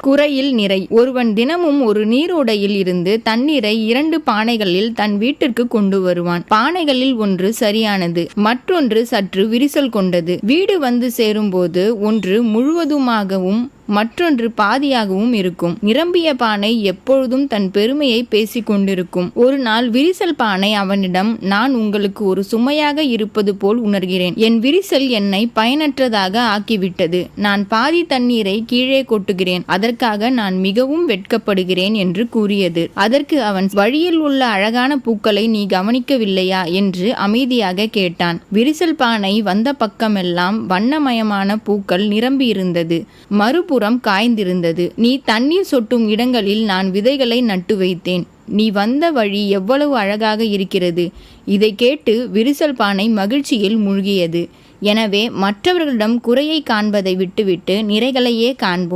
குறையில் நிறை. ஒருவன் தினமும் ஒரு நீரோடையில் இருந்து தண்ணீரை 2 பானைகளில் தன் வீட்டிற்கு கொண்டு வருவான். பானைகளில் ஒன்று சரியானது, மற்றொன்று சற்று விரிசல் கொண்டது. வீடு வந்து சேரும்போது ஒன்று முழுவதுமாகவும் மற்றொன்று பாதியாகவும் இருக்கும். நிரம்பிய பானை எப்பொழுதும் தன் பெருமையை பேசிக் கொண்டிருக்கும். ஒரு நாள் விரிசல் பானை அவனிடம், நான் உங்களுக்கு ஒரு சுமையாக இருப்பது போல் உணர்கிறேன். என் விரிசல் என்னை பயனற்றதாக ஆக்கிவிட்டது. நான் பாதி தண்ணீரை கீழே கொட்டுகிறேன். அதற்காக நான் மிகவும் வெட்கப்படுகிறேன் என்று கூறியது. அதற்கு அவன், வழியில் உள்ள அழகான பூக்களை நீ கவனிக்கவில்லையா என்று அமைதியாக கேட்டான். விரிசல் பானை வந்த பக்கமெல்லாம் வண்ணமயமான பூக்கள் நிரம்பியிருந்தது. மறுபுறம் காய்ந்திருந்தது. நீ தண்ணீர் சொட்டும் இடங்களில் நான் விதைகளை நட்டு வைத்தேன். நீ வந்த வழி எவ்வளவு அழகாக இருக்கிறது. இதை கேட்டு விரிசல் பானை மகிழ்ச்சியில் மூழ்கியது. எனவே மற்றவர்களிடம் குறையை காண்பதை விட்டுவிட்டு நிறைகளையே காண்போம்.